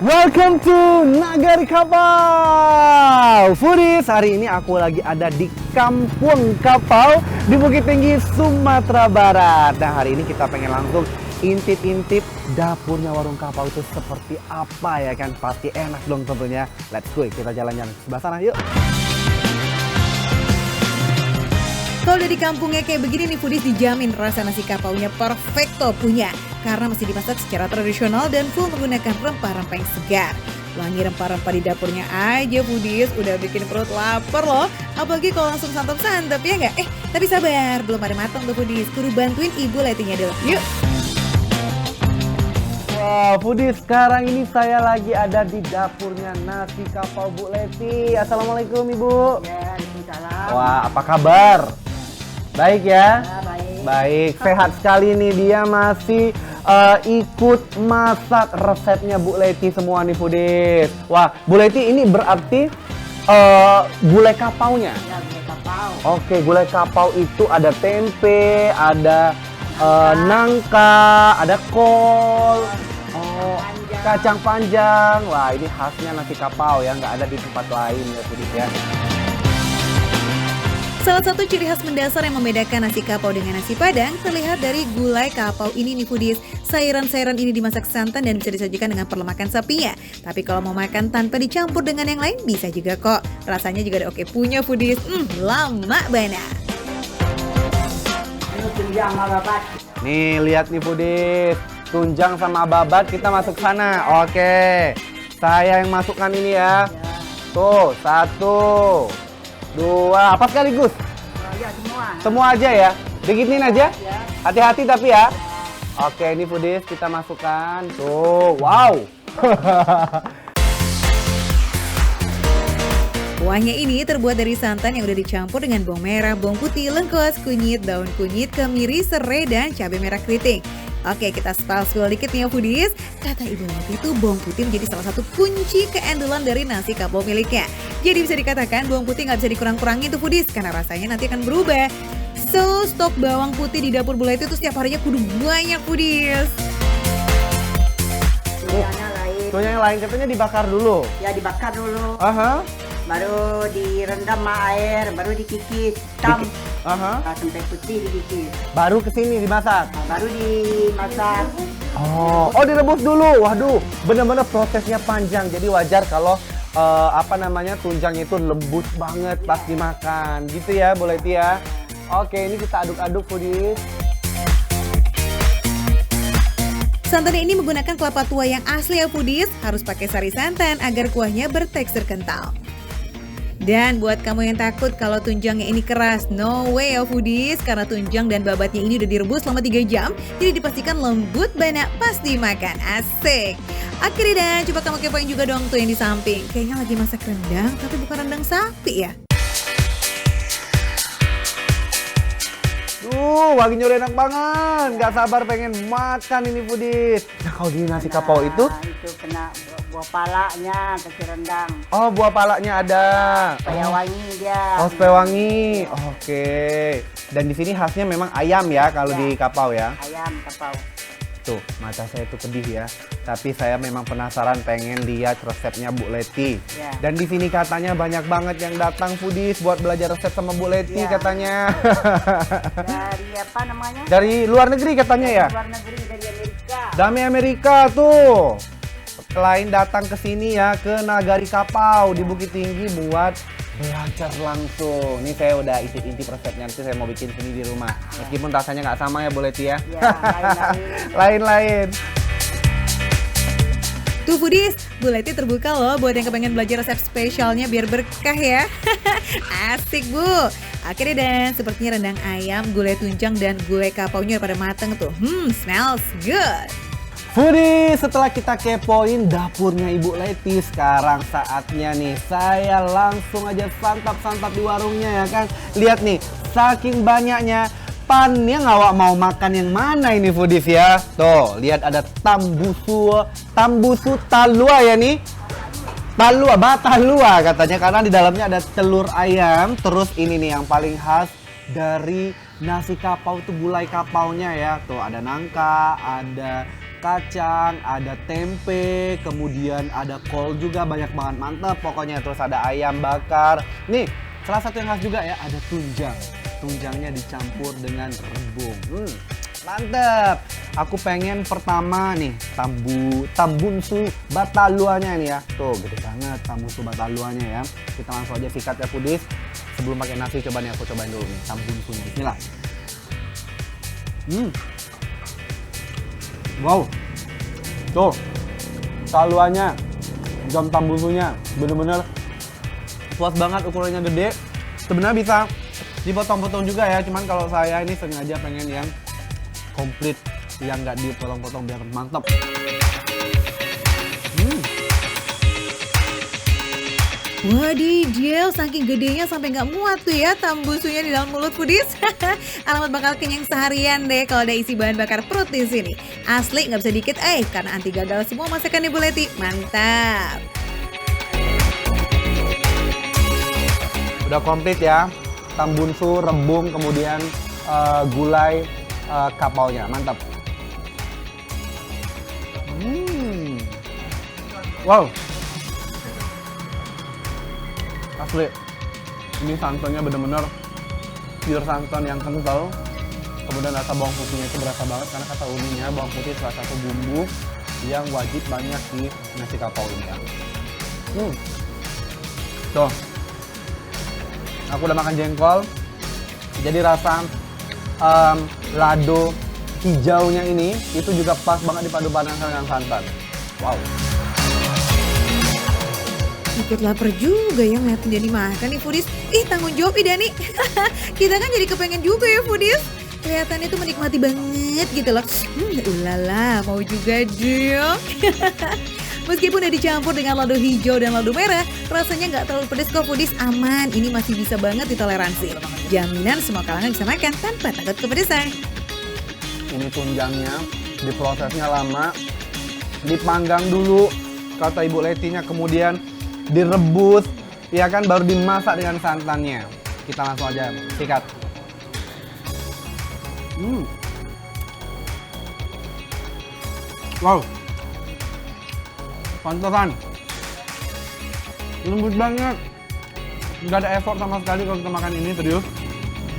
Welcome to Nagari Kapau. Foodies, hari ini aku lagi ada di Kampung Kapau di Bukit Tinggi, Sumatera Barat. Nah, hari ini kita pengen langsung intip-intip dapurnya warung kapau itu seperti apa ya kan. Pasti enak dong tentunya. Let's go, kita jalan-jalan sebelah sana yuk. Kalau udah di kampungnya kayak begini nih, foodies dijamin rasa nasi kapaunya perfecto punya. Karena masih dimasak secara tradisional dan full menggunakan rempah-rempah yang segar. Wangi rempah-rempah di dapurnya aja, foodies, udah bikin perut lapar loh. Apalagi kalau langsung santap-santap, ya nggak? Tapi sabar, belum pada matang tuh foodies. Kudu bantuin Ibu Letinya dulu. Yuk! Wah, foodies, sekarang ini saya lagi ada di dapurnya nasi kapau Bu Leti. Assalamualaikum Ibu. Ya, Waalaikumsalam. Wah, apa kabar? Baik ya? Ya, baik. Baik, sehat sekali nih. Dia masih ikut masak resepnya Bu Leti semua nih, foodies. Wah, Bu Leti ini berarti gulai kapaunya. Ya, gulai kapau. Oke, gulai kapau itu ada tempe, ada nangka, ada kol, kacang panjang. Wah, ini khasnya nasi kapau ya, nggak ada di tempat lain ya, foodies ya. Salah satu ciri khas mendasar yang membedakan nasi kapau dengan nasi padang terlihat dari gulai kapau ini nih, foodies. Sayuran-sayuran ini dimasak santan dan bisa disajikan dengan perlemakan sapinya. Tapi kalau mau makan tanpa dicampur dengan yang lain bisa juga kok. Rasanya juga ada oke punya, foodies. Lama banget. Ini tunjang sama babat. Nih, lihat nih foodies. Tunjang sama babat, kita masuk sana. Oke. Saya yang masukkan ini ya. Tuh, 1, 2, apa sekaligus? Ya, semua. Semua aja ya? Diginin aja? Ya. Hati-hati tapi ya. Oke, ini foodies kita masukkan. Tuh, wow. Kuahnya ini terbuat dari santan yang udah dicampur dengan bawang merah, bawang putih, lengkuas, kunyit, daun kunyit, kemiri, serai, dan cabai merah keriting. Oke, kita spill dikit nih ya, foodies. Kata Ibu Leti itu bawang putih menjadi salah satu kunci keendulan dari nasi kapau miliknya. Jadi bisa dikatakan bawang putih nggak bisa dikurang-kurangin tuh, foodies, karena rasanya nanti akan berubah. So, stok bawang putih di dapur Bu Leti itu setiap harinya kudu banyak, foodies. Tunjangnya lain. Tuh yang lain katanya dibakar dulu. Ya, dibakar dulu. Aha. Baru direndam sama air, baru dikikis. Hitam. Aha. Sampai putih dikikis. Baru kesini dimasak. Nah, baru dimasak. Oh, direbus dulu. Waduh, bener-bener prosesnya panjang. Jadi wajar kalau tunjang itu lembut banget pas dimakan. Gitu ya, Bu Leti ya. Oke, ini kita aduk-aduk, foodies. Santannya ini menggunakan kelapa tua yang asli ya, foodies. Harus pakai sari santan agar kuahnya bertekstur kental. Dan buat kamu yang takut kalau tunjangnya ini keras, no way ya, foodies. Karena tunjang dan babatnya ini udah direbus selama 3 jam. Jadi dipastikan lembut banget pas dimakan. Asik. Akhirnya dan coba kamu kepoin juga dong tuh yang di samping. Kayaknya lagi masak rendang, tapi bukan rendang sapi ya. Wanginya udah enak banget. Nggak sabar pengen makan ini, foodies. Nah, kalau di nasi kapau itu? Itu kena buah palanya, kasih rendang. Oh, buah palanya ada. Supaya wangi dia. Oh, supaya wangi. Oke. Dan di sini khasnya memang ayam ya kalau Ya. di kapau ya. Ayam kapau. Tuh, mata saya tuh pedih ya. Tapi saya memang penasaran pengen lihat resepnya Bu Leti. Ya. Dan di sini katanya banyak banget yang datang, foodies, buat belajar resep sama Bu Leti Ya. katanya. Dari apa namanya? Dari luar negeri katanya ya? Luar negeri, dari Amerika. Dari Amerika tuh. Selain datang ke sini ya, ke Nagari Kapau di Bukit Tinggi buat belajar langsung. Ini saya udah intip-intip resepnya, nanti saya mau bikin sini di rumah. Meskipun rasanya nggak sama ya, Bu Leti ya. Ya, lain-lain. Lain-lain. Tuh, foodies, Bu Leti terbuka loh buat yang kepengen belajar resep spesialnya biar berkah ya. Asik, Bu. Akhirnya dan sepertinya rendang ayam, gulai tunjang, dan gulai kapaunya udah pada mateng tuh. Smells good. Foodies, setelah kita kepoin dapurnya Ibu Leti, sekarang saatnya nih saya langsung aja santap-santap di warungnya ya kan. Lihat nih, saking banyaknya, pannya ngawak mau makan yang mana ini, foodies ya. Tuh, lihat ada tambusu talua ya nih. Batalua katanya, karena di dalamnya ada telur ayam. Terus ini nih yang paling khas dari nasi kapau itu gulai kapaunya ya. Tuh ada nangka, ada kacang, ada tempe, kemudian ada kol juga, banyak banget, mantep pokoknya. Terus ada ayam bakar. Nih, salah satu yang khas juga ya, ada tunjang. Tunjangnya dicampur dengan rebung. Mantep. Aku pengen pertama nih tambunsu bataluanya nih ya. Tuh, gede banget tambunsu bataluanya ya. Kita langsung aja sikat ya Foodies. Sebelum pakai nasi coba nih aku cobain dulu nih tambunsunya. Bismillah. Wow. Tuh. Taluannya, jam tambunsunya bener-bener puas banget, ukurannya gede. Sebenarnya bisa dipotong-potong juga ya, cuman kalau saya ini sengaja pengen yang komplit, yang nggak dipotong-potong biar mantap. Wadidaw, saking gedenya sampai nggak muat tuh ya tambusunya di dalam mulut Foodies. Alamat bakal kenyang seharian deh kalau ada isi bahan bakar perut di sini. Asli nggak bisa dikit karena anti gagal semua masakan Ibu Leti. Mantap. Udah komplit ya, tambunsu, rebung, kemudian gulai kapaunya, mantap. Wow. Asli, ini santannya bener-bener pure santan yang kental. Kemudian rasa bawang putihnya itu berasa banget karena kata Uninya bawang putih salah satu bumbu yang wajib banyak di nasi kapau ini ya. Tuh, aku udah makan jengkol, jadi rasa lado hijaunya ini itu juga pas banget dipadu padankan dengan santan. Wow. Dikit lapar juga ya ngeliatin Dani makan nih Foodies. Ih, tanggung jawab nih Dani. Kita kan jadi kepengen juga ya Foodies. Kelihatannya tuh menikmati banget gitu loh. Ulala, mau juga dong. Meskipun udah dicampur dengan lado hijau dan lado merah, rasanya nggak terlalu pedas kok Foodies, aman. Ini masih bisa banget ditoleransi. Jaminan semua kalangan bisa makan tanpa takut kepedesan. Ini tunjangnya, diprosesnya lama, dipanggang dulu, kata Ibu Letinya, kemudian direbus, ya kan, baru dimasak dengan santannya. Kita langsung aja sikat. Wow, pantesan lembut banget, nggak ada effort sama sekali kalau kita makan ini, serius.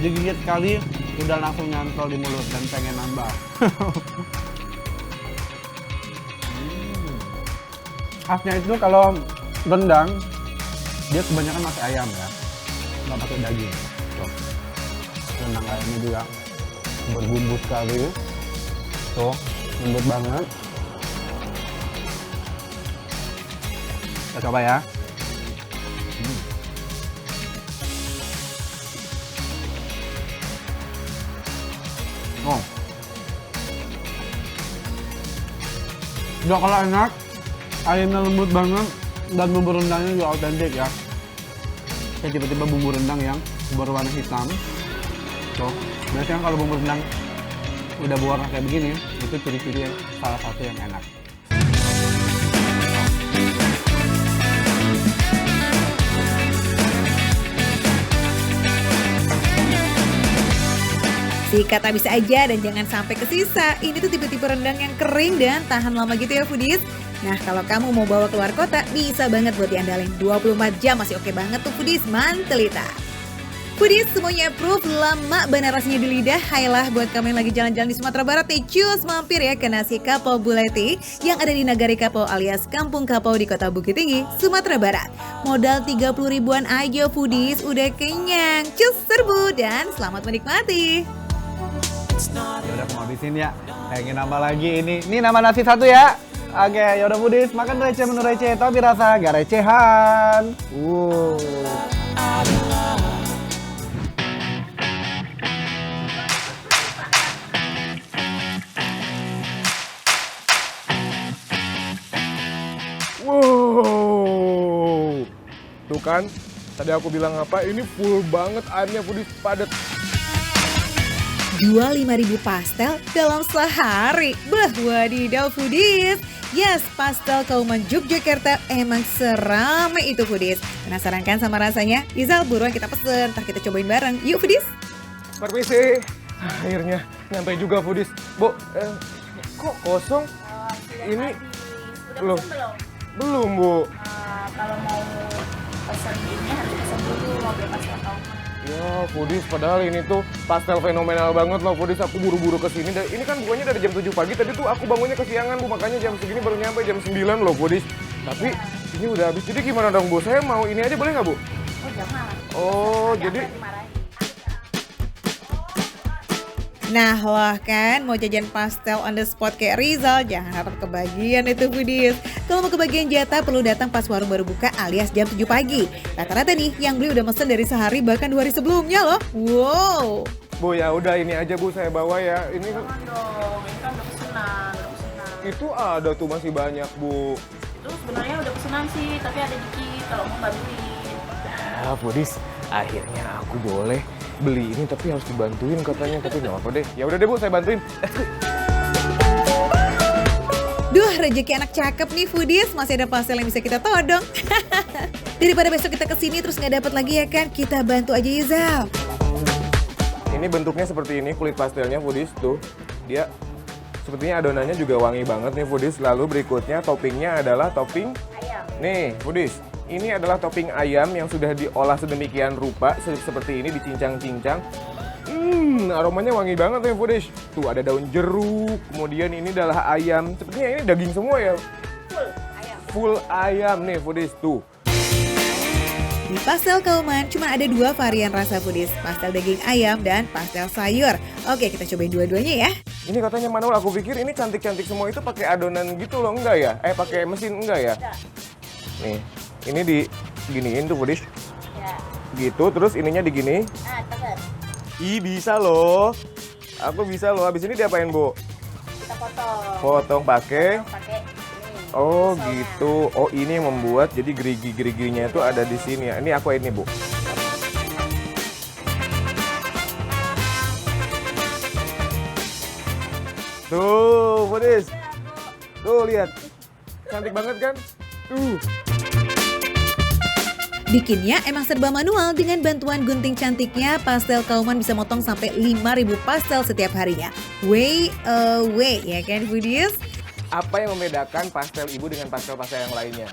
Digigit sekali udah langsung nyantol di mulut dan pengen nambah. Khasnya itu kalau rendang dia kebanyakan pakai ayam ya, nggak pakai daging. Tuh, rendang ayamnya juga berbumbu sekali. Tuh, lembut banget. Kita coba ya. Oh, udah kalau enak, ayamnya lembut banget dan bumbu rendangnya juga autentik ya. Kayak tiba-tiba bumbu rendang yang berwarna hitam. Tuh, biasanya kalau bumbu rendang udah berwarna kayak begini, itu ciri-ciri salah satu yang enak. Sikat habis aja dan jangan sampai kesisa. Ini tuh tipe-tipe rendang yang kering dan tahan lama gitu ya Foodies. Nah, kalau kamu mau bawa keluar kota, bisa banget buat diandalin. 24 jam masih oke banget tuh Foodies, mantelita. Foodies semuanya approve, lama benar rasanya di lidah. Hailah buat kamu yang lagi jalan-jalan di Sumatera Barat nih, cus mampir ya ke Nasi Kapau Bu Leti yang ada di Nagari Kapau alias Kampung Kapau di Kota Bukit Tinggi, Sumatera Barat. Modal 30 ribuan aja Foodies, udah kenyang. Cus serbu dan selamat menikmati. Ya udah, aku habisin ya. Pengen nambah lagi ini. Ini nama nasi satu ya. Oke, yaudah Foodies, makan receh menu receh tapi rasa gak recehan. Wow, tuh kan, tadi aku bilang apa, ini full banget airnya, Foodies, padat. Jual 5.000 pastel dalam sehari. Bah, wadidaw Foodies. Yes, pastel Kauman Yogyakarta emang serame itu Foodies. Penasaran kan sama rasanya? Izal, buruan kita pesen, ntar kita cobain bareng. Yuk Foodies. Permisi. Akhirnya nyampe juga Foodies. Bu, kok kosong? ini Udah loh, pesen belum? belum Bu. Kalau mau pesen ini harus pesen dulu, mau beli pastel kauman. Ya Foodies, padahal ini tuh pastel fenomenal banget loh Foodies. Aku buru-buru kesini. Ini kan bukannya dari jam 7 pagi, tadi tuh aku bangunnya kesiangan Bu, makanya jam segini baru nyampe jam 9 loh Foodies. Tapi ini udah habis, jadi gimana dong Bu? Saya mau ini aja boleh nggak Bu? Oh jangan. Oh, Jangan jadi dimarahin. Nah wah kan, mau jajan pastel on the spot kayak Rizal, jangan harap kebagian itu Foodies. Kalau mau kebagian jatah perlu datang pas warung baru buka alias jam 7 pagi. Rata-rata nih yang beli udah mesen dari sehari bahkan 2 hari sebelumnya loh. Wow. Bu ya udah ini aja Bu, saya bawa ya. Ini kan Jangan dong, ini kan udah pesenan, itu ada tuh masih banyak Bu. Itu sebenarnya udah pesenan sih, tapi ada dikit kalau mau bantuin. Ah Foodies, akhirnya aku boleh beli ini tapi harus dibantuin katanya, tapi nggak apa deh. Ya udah deh Bu, saya bantuin. Duh, rezeki anak cakep nih Foodies, masih ada pastel yang bisa kita todong. Daripada besok kita kesini terus nggak dapat lagi ya kan, kita bantu aja Izal. Ini bentuknya seperti ini, kulit pastelnya Foodies tuh. Dia sepertinya adonannya juga wangi banget nih Foodies. Lalu berikutnya toppingnya adalah topping Ayam. nih Foodies. Ini adalah topping ayam yang sudah diolah sedemikian rupa seperti ini, dicincang-cincang. Aromanya wangi banget nih Foodies. Tuh ada daun jeruk, kemudian ini adalah ayam. Sepertinya ini daging semua ya. Full ayam. Full ayam nih Foodies tuh. Di pastel kauman cuma ada 2 varian rasa Foodies, pastel daging ayam dan pastel sayur. Oke, kita cobain dua-duanya ya. Ini katanya manual, aku pikir ini cantik-cantik semua itu pakai adonan gitu loh, enggak ya? Pakai mesin enggak ya? Enggak. Nih, ini diginiin tuh Foodies. Ya. Gitu, terus ininya digini. Tekan. Ih, bisa loh. Aku bisa loh. Habis ini diapain, Bu? Kita potong. Potong pakai. Pakai ini. Oh, pisaunya. gitu. Oh, ini yang membuat jadi gerigi-geriginya itu ada di sini ya. Ini aku ini, Bu. Tuh, Foodies. Tuh, lihat. Cantik banget kan? Tuh. Bikinnya emang serba manual, dengan bantuan gunting cantiknya, pastel kauman bisa motong sampai 5.000 pastel setiap harinya. Way away ya kan Foodies? Apa yang membedakan pastel ibu dengan pastel-pastel yang lainnya?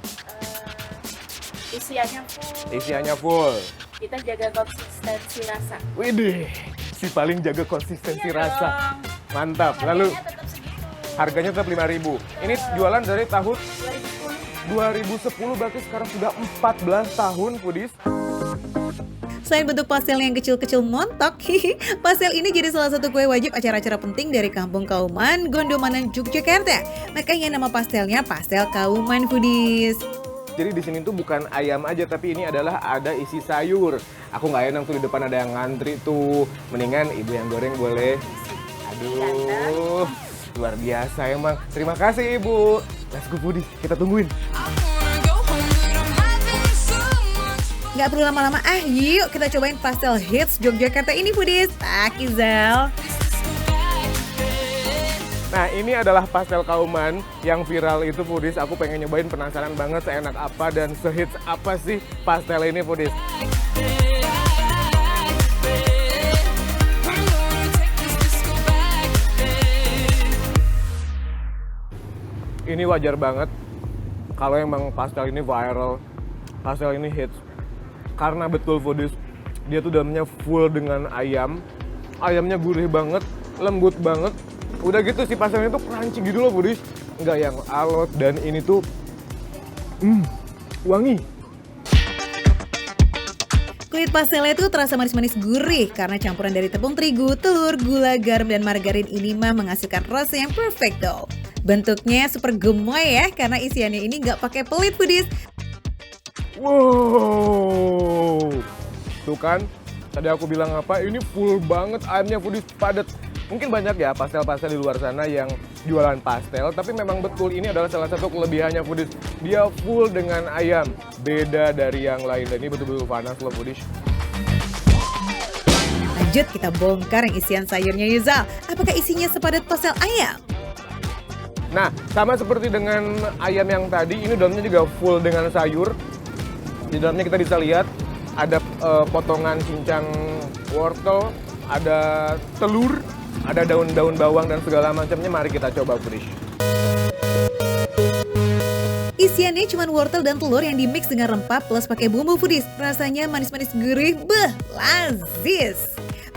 Isiannya full. Isiannya full. Kita jaga konsistensi rasa. Widih, si paling jaga konsistensi Iya rasa. dong. Mantap. Lalu Harganya tetap segitu. harganya tetap 5.000. Ini jualan dari tahun 2010. 2010, berarti sekarang sudah 14 tahun, Foodies. Selain bentuk pastel yang kecil-kecil montok, pastel ini jadi salah satu kue wajib acara-acara penting dari Kampung Kauman, Gondomanan, Yogyakarta. Makanya nama pastelnya pastel Kauman Foodies. Jadi di sini tuh bukan ayam aja, tapi ini adalah ada isi sayur. Aku nggak enak tuh di depan ada yang ngantri tuh. Mendingan ibu yang goreng boleh. Aduh, luar biasa emang. Terima kasih ibu. Let's go Foodies, kita tungguin. Nggak perlu lama-lama, yuk kita cobain pastel hits Yogyakarta ini Foodies. Izal. Nah ini adalah pastel kauman yang viral itu Foodies. Aku pengen nyobain, penasaran banget seenak apa dan sehits apa sih pastel ini Foodies. Ini wajar banget kalau emang pastel ini viral, pastel ini hits. Karena betul Foodies, dia tuh dalamnya full dengan ayam. Ayamnya gurih banget, lembut banget. Udah gitu si pastelnya tuh crunchy gitu loh Foodies. Nggak yang alot, dan ini tuh wangi. Kulit pastelnya tuh terasa manis-manis gurih karena campuran dari tepung terigu, telur, gula, garam, dan margarin ini mah menghasilkan rasa yang perfecto. Bentuknya super gemoy ya, karena isiannya ini nggak pakai pelit Foodies. Wow, tuh kan, tadi aku bilang apa, ini full banget ayamnya Foodies, padat. Mungkin banyak ya pastel-pastel di luar sana yang jualan pastel, tapi memang betul ini adalah salah satu kelebihannya Foodies. Dia full dengan ayam, beda dari yang lain, dan ini betul-betul panas loh Foodies. Lanjut kita bongkar yang isian sayurnya Yuzal. Apakah isinya sepadat pastel ayam? Nah, sama seperti dengan ayam yang tadi, ini dalamnya juga full dengan sayur. Di dalamnya kita bisa lihat ada potongan cincang wortel, ada telur, ada daun-daun bawang dan segala macamnya. Mari kita coba Foodies. Isiannya cuma wortel dan telur yang dimix dengan rempah plus pakai bumbu foodies. Rasanya manis-manis gurih, lazis.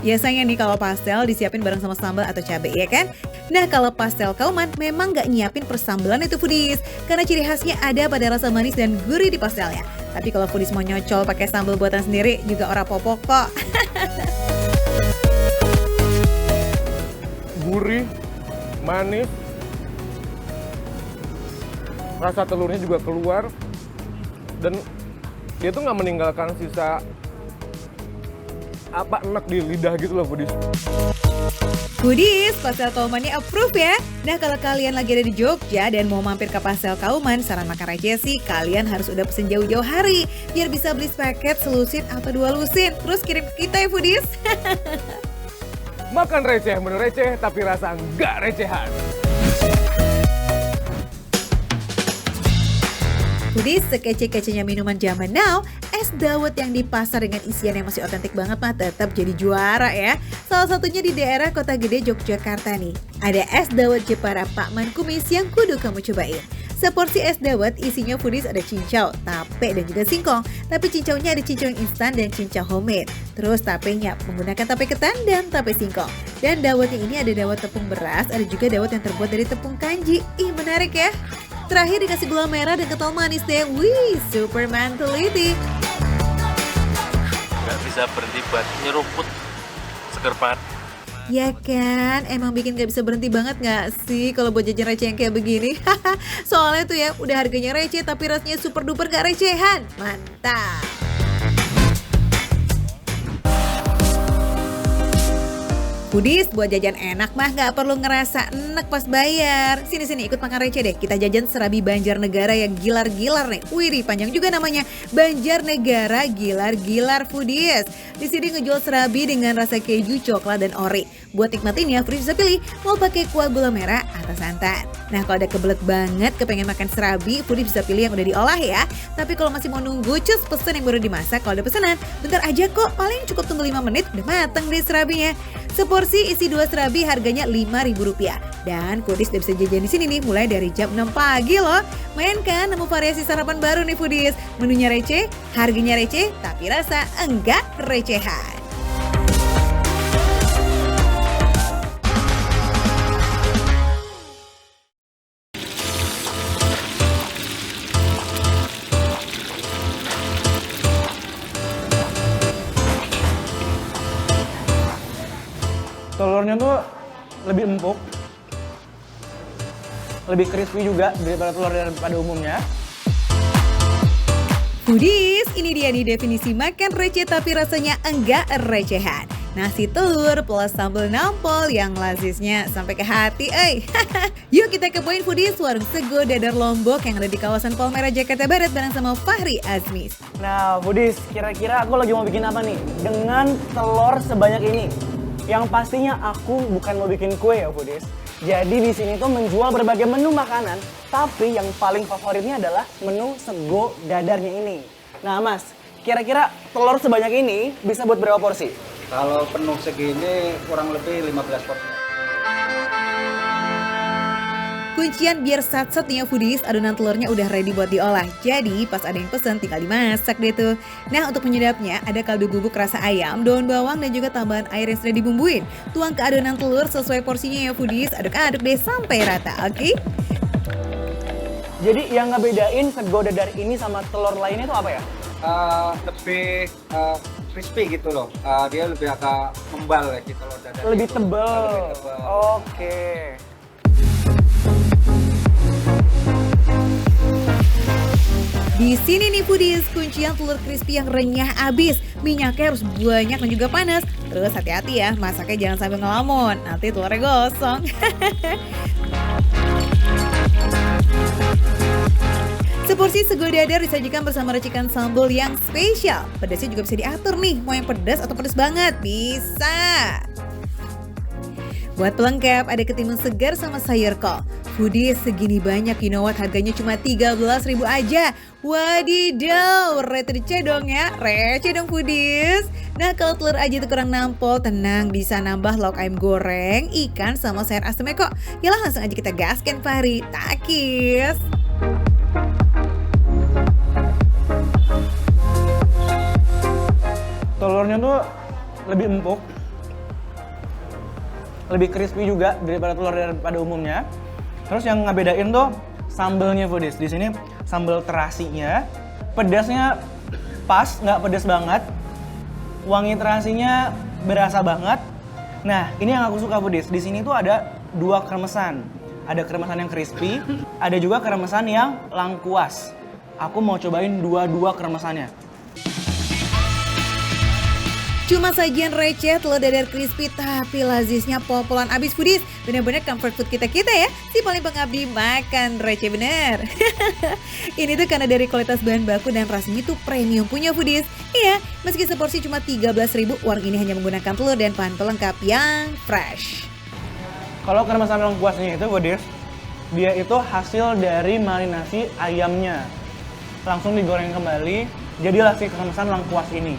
Biasanya nih kalau pastel disiapin bareng sama sambal atau cabai, ya kan? Nah kalau pastel Kauman memang nggak nyiapin persambelan itu foodies, karena ciri khasnya ada pada rasa manis dan gurih di pastelnya. Tapi kalau foodies mau nyocol pakai sambal buatan sendiri juga ora popok kok. Gurih, manis, rasa telurnya juga keluar, dan dia tuh nggak meninggalkan sisa enak di lidah gitu loh foodies. Foodies, pastel Kaumannya approve ya. Nah kalau kalian lagi ada di Jogja dan mau mampir ke pastel Kauman, saran makan receh sih kalian harus udah pesen jauh-jauh hari biar bisa beli paket selusin atau 2 lusin, terus kirim ke kita ya foodies. Makan receh menu receh tapi rasa nggak recehan. Foodies, sekece-kecenya minuman zaman now, es dawet yang di pasar dengan isian yang masih otentik banget mah tetap jadi juara ya. Salah satunya di daerah Kota Gede Yogyakarta nih. Ada es dawet Jepara Pak Man Kumis yang kudu kamu cobain. Seporsi es dawet isinya foodies ada cincau, tape dan juga singkong. Tapi cincaunya ada cincau yang instan dan cincau homemade. Terus tapenya menggunakan tape ketan dan tape singkong. Dan dawetnya ini ada dawet tepung beras, ada juga dawet yang terbuat dari tepung kanji. Ih menarik ya. Terakhir dikasih gula merah dan kental manis deh. Wih, super mentality. Nggak bisa berhenti buat nyeruput seger banget. Ya kan, emang bikin gak bisa berhenti banget gak sih kalau buat jajan receh yang kayak begini? Soalnya tuh ya, udah harganya receh tapi rasanya super duper gak recehan. Mantap. Foodies, buat jajan enak mah gak perlu ngerasa enak pas bayar. Sini-sini ikut makan receh deh. Kita jajan serabi Banjarnegara yang gilar-gilar nih. Wih, panjang juga namanya. Banjarnegara gilar-gilar foodies. Di sini ngejual serabi dengan rasa keju, coklat, dan ori. Buat nikmatinnya, foodies bisa pilih mau pakai kuah gula merah atau santan. Nah, kalau ada kebelet banget kepengen makan serabi, foodies bisa pilih yang udah diolah ya. Tapi kalau masih mau nunggu, cus pesen yang baru dimasak. Kalau ada pesanan, bentar aja kok. Paling cukup tunggu 5 menit, udah mateng deh serabinya. Seporsi isi 2 serabi harganya Rp5.000. Dan foodies udah bisa jajan di sini nih mulai dari jam 6 pagi loh. Main kan nemu variasi sarapan baru nih foodies. Menunya receh, harganya receh, tapi rasa enggak recehan. Telurnya tuh lebih empuk, lebih crispy juga daripada telur pada umumnya. Foodies, ini dia nih definisi makan receh tapi rasanya enggak recehan. Nasi telur plus sambal nampol yang lazisnya sampai ke hati, Yuk kita kepoin Foodies, warung Sego Dadar Lombok yang ada di kawasan Palmerah, Jakarta Barat bareng sama Fahri Azmis. Nah, Foodies, kira-kira aku lagi mau bikin apa nih dengan telur sebanyak ini? Yang pastinya aku bukan mau bikin kue ya Foodies. Jadi di sini tuh menjual berbagai menu makanan, tapi yang paling favoritnya adalah menu sego dadarnya ini. Nah Mas, kira-kira telur sebanyak ini bisa buat berapa porsi? Kalau penuh segini kurang lebih 15 porsi. Kuncian biar sat-sat nih ya Foodies, adonan telurnya udah ready buat diolah. Jadi pas ada yang pesen tinggal dimasak deh tuh. Nah untuk penyedapnya ada kaldu bubuk rasa ayam, daun bawang dan juga tambahan air yang sudah dibumbuin. Tuang ke adonan telur sesuai porsinya ya Foodies, aduk-aduk deh sampai rata, oke? Jadi yang ngebedain sego dadar ini sama telur lainnya itu apa ya? Lebih crispy gitu loh. Dia lebih agak membal ya gitu telur dadar. Lebih itu. tebal. Lebih tebal. Oke. Di sini nih Foodies, kuncian telur crispy yang renyah abis. Minyaknya harus banyak dan juga panas. Terus hati-hati ya, masaknya jangan sambil ngelamun. Nanti telurnya gosong. Seporsi sego dadar disajikan bersama racikan sambal yang spesial. Pedasnya juga bisa diatur nih, mau yang pedas atau pedas banget, bisa. Buat pelengkap ada ketimun segar sama sayur kol. Foodies segini banyak, you know what, harganya cuma 13.000 aja. Wadidaw, receh dong ya, receh dong Foodies. Nah kalau telur aja itu kurang nampol, tenang, bisa nambah lauk ayam goreng, ikan sama sayur asemnya kok. Yalah langsung aja kita gaskan Fahri, takis. telurnya tuh lebih empuk, lebih crispy juga daripada umumnya. Terus yang ngebedain tuh sambelnya foodies. Di sini sambal terasinya, pedasnya pas, nggak pedas banget. Wangi terasinya berasa banget. Nah, ini yang aku suka foodies. Di sini tuh ada 2 kremesan. Ada kremesan yang crispy, ada juga kremesan yang lengkuas. Aku mau cobain dua kremesannya. Cuma sajian receh, telur dadar crispy, tapi lazisnya pol-polan abis foodies. Bener-bener comfort food kita-kita ya, si paling pengabdi makan receh bener. Ini tuh karena dari kualitas bahan baku dan rasanya tuh premium punya foodies. Iya, meski seporsi cuma 13.000, warung ini hanya menggunakan telur dan bahan pelengkap yang fresh. Kalau kremesan lengkuasnya itu foodies, dia itu hasil dari marinasi ayamnya. Langsung digoreng kembali, jadilah si kremesan lengkuas ini.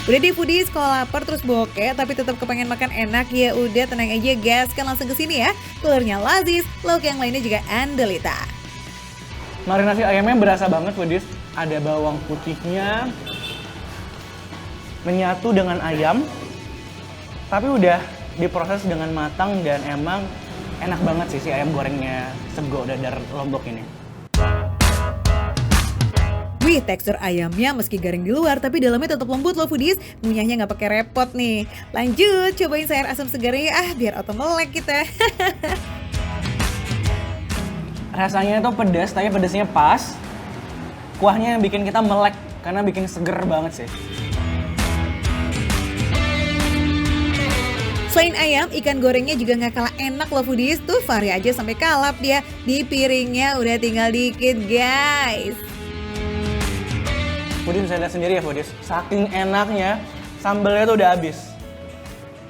Udah di foodies, kalau lapar terus bokeh tapi tetap kepengen makan enak, ya udah tenang aja guys, kan langsung ke sini ya. Telurnya lazis, lauk yang lainnya juga andelita. Marinasi ayamnya berasa banget foodies. Ada bawang putihnya menyatu dengan ayam, tapi udah diproses dengan matang dan emang enak banget sih si ayam gorengnya sego dadar Lombok ini. Wih, tekstur ayamnya meski garing di luar tapi dalamnya tetap lembut loh foodies. Ngunyahnya nggak pakai repot nih. Lanjut, cobain sayur asam segarnya ya, biar auto melek kita. Rasanya itu pedas, tapi pedasnya pas. Kuahnya yang bikin kita melek karena bikin seger banget sih. Selain ayam, ikan gorengnya juga nggak kalah enak loh foodies. Tuh Fahri aja sampai kalap dia. Di piringnya udah tinggal dikit guys. Foodies bisa lihat sendiri ya foodies, saking enaknya sambelnya tuh udah habis.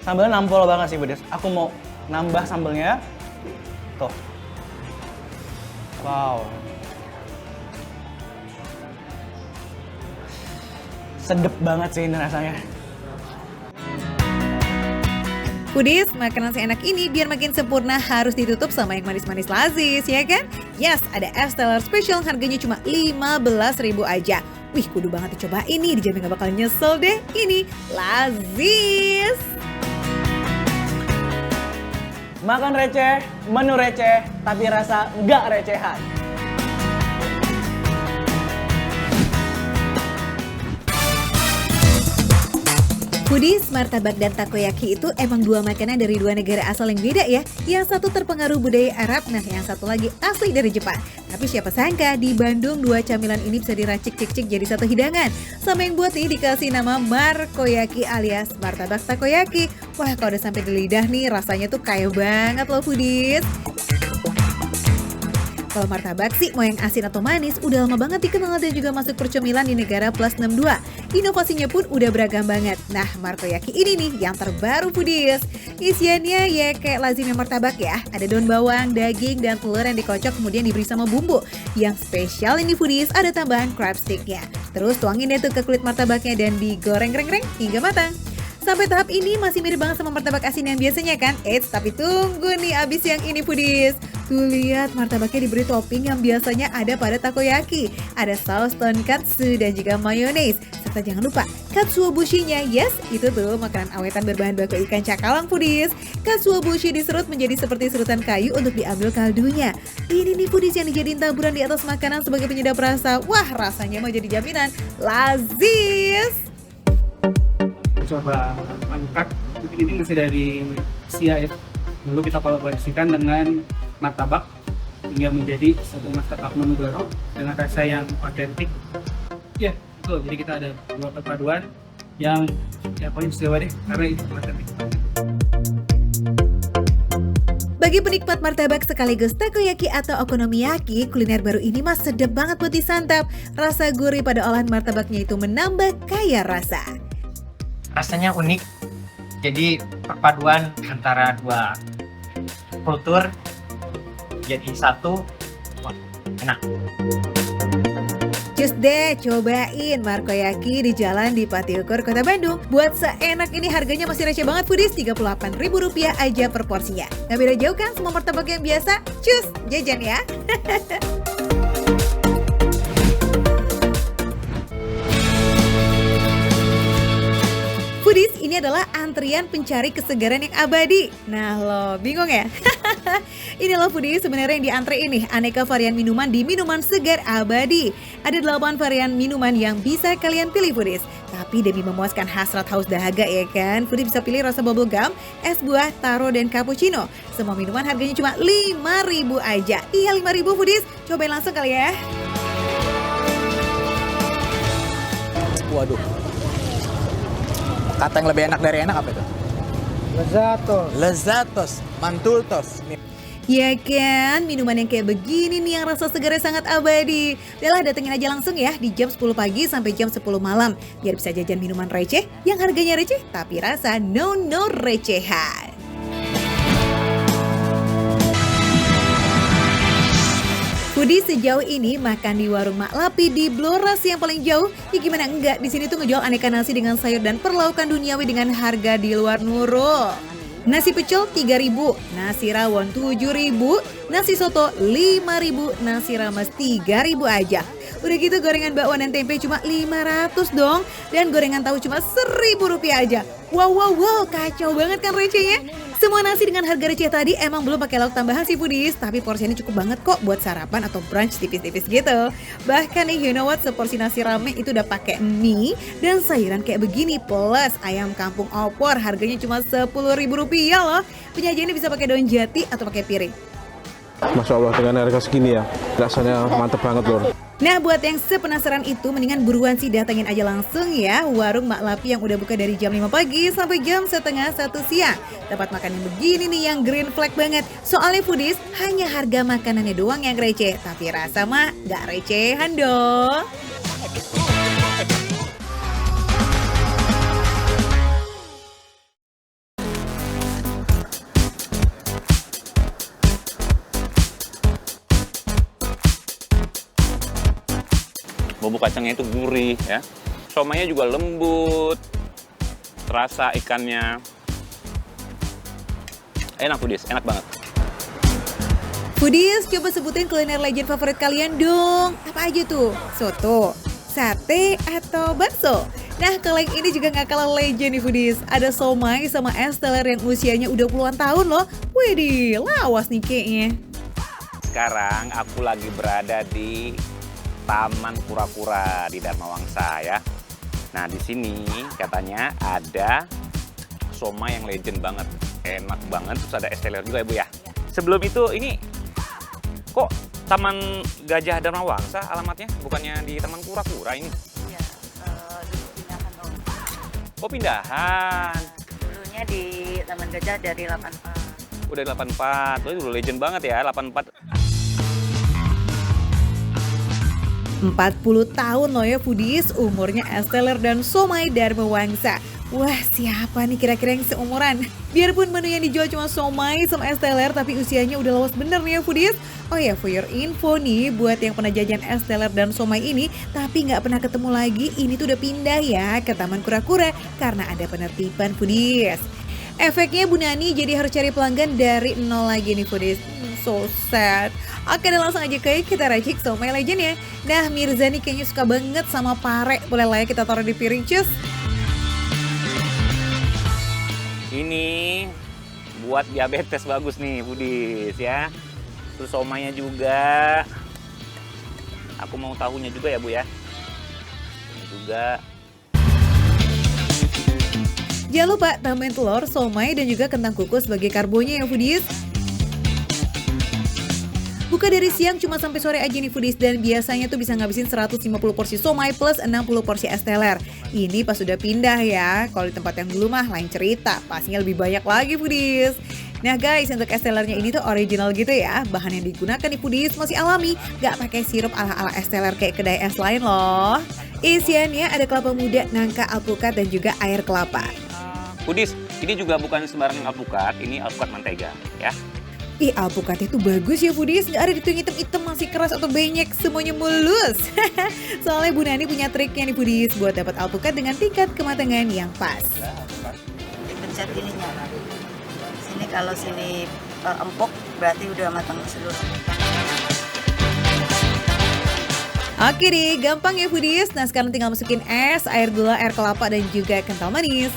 Sambelnya nampol banget sih foodies. Aku mau nambah sambelnya. Tuh. Wow. Sedep banget sih ini rasanya. Foodies, makanan seenak ini biar makin sempurna harus ditutup sama yang manis-manis lazis, ya kan? Yes, ada Esteller Special harganya cuma 15.000 aja. Wih, kudu banget dicobain nih, dijamin gak bakal nyesel deh. Ini lazis. Makan receh, menu receh, tapi rasa nggak recehan. Foodies, martabak dan takoyaki itu emang dua makanan dari dua negara asal yang beda ya. Yang satu terpengaruh budaya Arab, nah yang satu lagi asli dari Jepang. Tapi siapa sangka di Bandung dua camilan ini bisa diracik-cik-cik jadi satu hidangan. Sama yang buat nih dikasih nama markoyaki alias martabak takoyaki. Wah, kalau udah sampai di lidah nih rasanya tuh kaya banget loh foodies. Kalau martabak sih mau yang asin atau manis udah lama banget dikenal dan juga masuk percemilan di negara plus 62. Inovasinya pun udah beragam banget. Nah, markoyaki ini nih yang terbaru foodies. Isiannya ya kayak lazimnya martabak ya. Ada daun bawang, daging, dan telur yang dikocok kemudian diberi sama bumbu. Yang spesial ini foodies ada tambahan crab sticknya. Terus tuangin deh tuh ke kulit martabaknya dan digoreng-reng-reng hingga matang. Sampai tahap ini masih mirip banget sama martabak asin yang biasanya kan? Eits, tapi tunggu nih abis yang ini foodies. Tuh lihat martabaknya diberi topping yang biasanya ada pada takoyaki. Ada saus tonkatsu dan juga mayones. Serta jangan lupa katsuobushi-nya. Yes, itu tuh makanan awetan berbahan baku ikan cakalang foodies. Katsuobushi diserut menjadi seperti serutan kayu untuk diambil kaldunya. Ini nih foodies yang dijadiin taburan di atas makanan sebagai penyedap rasa. Wah, rasanya mau jadi jaminan lazis. Coba angkat ini masih dari siap, lalu kita kolaborasikan dengan martabak hingga menjadi satu martabak Manugoro dengan rasa yang otentik. Ya, betul. Jadi kita ada dua perpaduan yang ya poin istimewa deh karena itu otentik. Bagi penikmat martabak sekaligus takoyaki atau okonomiyaki, kuliner baru ini mah sedap banget buat disantap. Rasa gurih pada olahan martabaknya itu menambah kaya rasa. Rasanya unik, jadi perpaduan antara dua kultur jadi satu. Wah, enak. Cus deh, cobain markoyaki di Jalan Dipati Ukur, Kota Bandung. Buat seenak ini harganya masih receh banget foodies, Rp38.000 aja per porsinya. Gak beda jauh kan sama martabak yang biasa? Cus, jajan ya. antrian pencari kesegaran yang abadi. Nah lo, bingung ya? Ini loh foodies, sebenarnya yang diantri ini aneka varian minuman di minuman segar abadi. Ada 8 varian minuman yang bisa kalian pilih foodies. Tapi demi memuaskan hasrat haus dahaga ya kan, foodies bisa pilih rasa bubble gum, es buah, taro, dan cappuccino. Semua minuman harganya cuma 5.000 aja. Iya 5.000 foodies, cobain langsung kali ya. Waduh. Kata yang lebih enak dari enak apa itu? Lezatos. Lezatos, mantultos. Ya kan, minuman yang kayak begini nih yang rasa segarnya sangat abadi. Udah lah, datengin aja langsung ya di jam 10 pagi sampai jam 10 malam. Biar bisa jajan minuman receh yang harganya receh tapi rasa no recehan. Foodies, sejauh ini makan di warung Mak Lapi di Bloras yang paling jauh. Ya gimana enggak, di sini tuh ngejual aneka nasi dengan sayur dan perlaukan duniawi dengan harga di luar nurul. Nasi pecel 3.000, nasi rawon 7.000, nasi soto 5.000, nasi rames 3.000 aja. Udah gitu gorengan bakwan dan tempe cuma 500 dong, dan gorengan tahu cuma 1.000 rupiah aja. Wow, kacau banget kan recehnya. Semua nasi dengan harga receh tadi emang belum pakai lauk tambahan sih foodies, tapi porsinya cukup banget kok buat sarapan atau brunch tipis-tipis gitu. Bahkan nih, you know what, seporsi nasi rame itu udah pakai mie dan sayuran kayak begini plus ayam kampung opor, harganya cuma 10.000 rupiah loh. Penyajiannya bisa pakai daun jati atau pakai piring. Masya Allah, dengan harga segini ya, rasanya mantep banget lor. Nah, buat yang sepenasaran itu, mendingan buruan sih datengin aja langsung ya warung Mak Lapi yang udah buka dari jam 5 pagi sampai jam setengah 1 siang. Tempat makan yang begini nih yang green flag banget. Soalnya foodies, hanya harga makanannya doang yang receh, tapi rasa mah gak recehan dong. Bumbu kacangnya itu gurih ya. Somainya juga lembut. Rasa ikannya enak foodies, enak banget. Foodies, coba sebutin kuliner legend favorit kalian dong. Apa aja tuh? Soto, sate, atau bakso? Nah, kalau yang ini juga gak kalah legend nih foodies. Ada somai sama es teler yang usianya udah puluhan tahun loh. Widih, lawas nih kayaknya. Sekarang aku lagi berada di Taman Kura-Kura di Dharma Wangsa ya. Nah, di sini katanya ada somai yang legend banget. Enak banget, terus ada es teler juga ya Bu ya. Sebelum itu ini kok Taman Gajah Dharma Wangsa alamatnya? Bukannya di Taman Kura-Kura ini? Iya, dulu pindahan Om. Oh pindahan. Dulunya di Taman Gajah dari 84. Udah 84, itu udah legend banget ya 84. 40 tahun loh ya foodies, umurnya es teler dan somai Dharma Wangsa. Wah, siapa nih kira-kira yang seumuran? Biarpun menu yang dijual cuma somai sama es teler, tapi usianya udah lawas bener nih ya foodies. Oh ya, for your info nih, buat yang pernah jajan es teler dan somai ini, tapi nggak pernah ketemu lagi, ini tuh udah pindah ya ke Taman Kura-Kura karena ada penertiban foodies. Efeknya Bu Nani jadi harus cari pelanggan dari nol lagi nih foodies. So sad. Oke, dan langsung aja kita racik somai legend ya. Nah, Mirza nih kayaknya suka banget sama pare. Boleh lah ya kita taruh di piring, cus. Ini buat diabetes bagus nih foodies ya. Terus somainya juga. Aku mau tahunya juga ya Bu ya. Ini juga. Jangan lupa tambahin telur, somai, dan juga kentang kukus sebagai karbonya ya foodies. Buka dari siang cuma sampai sore aja nih foodies, dan biasanya tuh bisa ngabisin 150 porsi somai plus 60 porsi es teler. Ini pas udah pindah ya, kalau di tempat yang dulu mah lain cerita, pastinya lebih banyak lagi foodies. Nah guys, untuk es telernya ini tuh original gitu ya. Bahan yang digunakan di foodies masih alami, gak pakai sirup ala-ala es teler kayak kedai es lain loh. Isiannya ada kelapa muda, nangka, alpukat, dan juga air kelapa. Foodies, ini juga bukan sembarangan alpukat, ini alpukat mentega ya. Ih, alpukat itu bagus ya foodies, nggak ada dituing hitam-hitam masih keras atau benyek, semuanya mulus. Soalnya Bu Nani punya triknya nih foodies buat dapat alpukat dengan tingkat kematangan yang pas. Dipencet ininya. Sini kalau sini empuk berarti udah matang seluruh. Oke deh, gampang ya foodies. Nah sekarang tinggal masukin es, air gula, air kelapa, dan juga kental manis.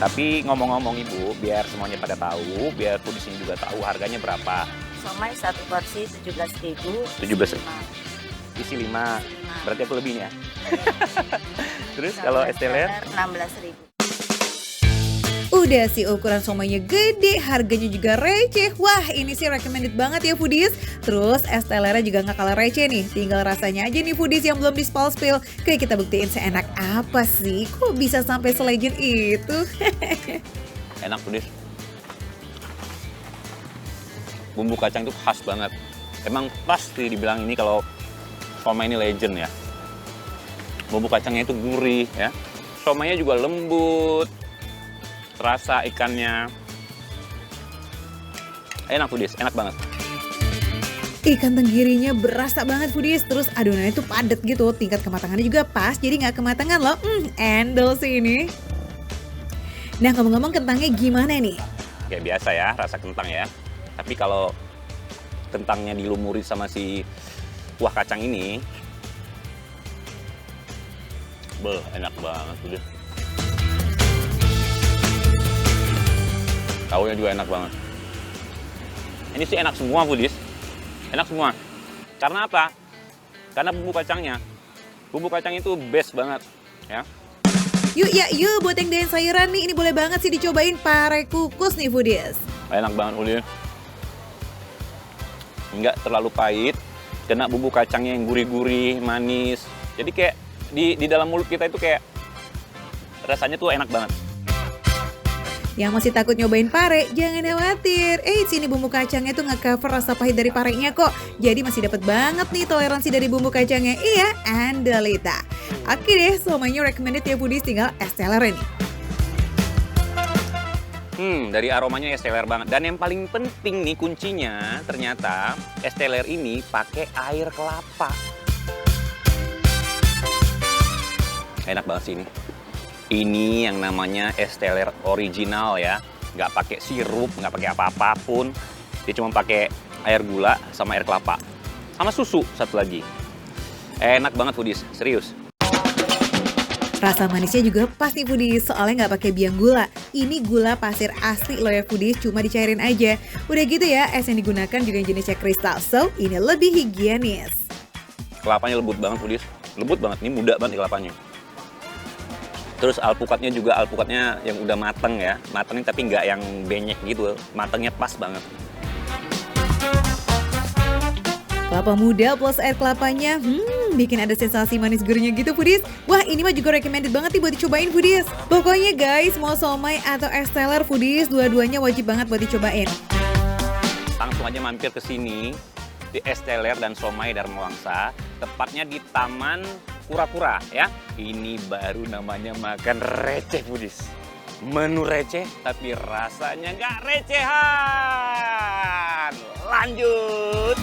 Tapi ngomong-ngomong Ibu, biar semuanya pada tahu, biar foodies juga tahu harganya berapa. Somai satu porsi 17.000. 17. Isi 5. Berarti aku lebihnya. Terus kalau es teler 16.000. Udah sih ukuran somainya gede, harganya juga receh. Wah, ini sih recommended banget ya foodies. Terus es telernya juga nggak kalah receh nih. Tinggal rasanya aja nih foodies yang belum di-spill. Kayak kita buktiin seenak apa sih? Kok bisa sampai selegend itu? enak foodies. Bumbu kacang itu khas banget. Emang pasti dibilang ini kalau somai ini legend ya. Bumbu kacangnya itu gurih ya. Somainya juga lembut. Rasa ikannya enak foodies, enak banget. Ikan tenggirinya berasa banget foodies, terus adonannya tuh padat gitu, tingkat kematangannya juga pas, jadi nggak kematangan loh. Endol sih ini. Nah, ngomong-ngomong kentangnya gimana nih? Kayak biasa ya, rasa kentang ya. Tapi kalau kentangnya dilumuri sama si kuah kacang ini, enak banget foodies. Tahunya juga enak banget. Ini sih enak semua foodies. Enak semua. Karena apa? Karena bumbu kacangnya. Bumbu kacang itu best banget ya. Yuk buat yang doyan sayuran nih, ini boleh banget sih dicobain pare kukus nih foodies. Enak banget foodies. Enggak terlalu pahit. Kena bumbu kacangnya yang gurih-gurih, manis. Jadi kayak di dalam mulut kita itu kayak rasanya tuh enak banget. Yang masih takut nyobain pare, jangan khawatir. Sini bumbu kacangnya tuh nge-cover rasa pahit dari parenya kok. Jadi masih dapat banget nih toleransi dari bumbu kacangnya. Iya, andalita. Oke deh, somainya recommended ya foodies, tinggal es teler ini. Dari aromanya es teler banget. Dan yang paling penting nih kuncinya, ternyata es teler ini pakai air kelapa. Enak banget sih ini. Ini yang namanya es teler original ya. Nggak pakai sirup, nggak pakai apa-apapun. Dia cuma pakai air gula sama air kelapa. Sama susu satu lagi. Enak banget foodies, serius. Rasa manisnya juga pas nih foodies, soalnya nggak pakai biang gula. Ini gula pasir asli loh ya foodies, cuma dicairin aja. Udah gitu ya, es yang digunakan juga jenisnya kristal, so ini lebih higienis. Kelapanya lembut banget foodies. Lembut banget, ini muda banget kelapanya. Terus alpukatnya juga yang udah mateng ya. Matengnya tapi nggak yang benyek gitu. Matengnya pas banget. Kelapa muda plus air kelapanya, bikin ada sensasi manis gurihnya gitu foodies. Wah, ini mah juga recommended banget nih buat dicobain foodies. Pokoknya guys, mau somai atau es teler foodies, dua-duanya wajib banget buat dicobain. Langsung aja mampir ke sini di es teler dan somai Dharma Wangsa, tepatnya di Taman Kura-Kura ya. Ini baru namanya makan receh foodies. Menu receh tapi rasanya nggak recehan. Lanjut.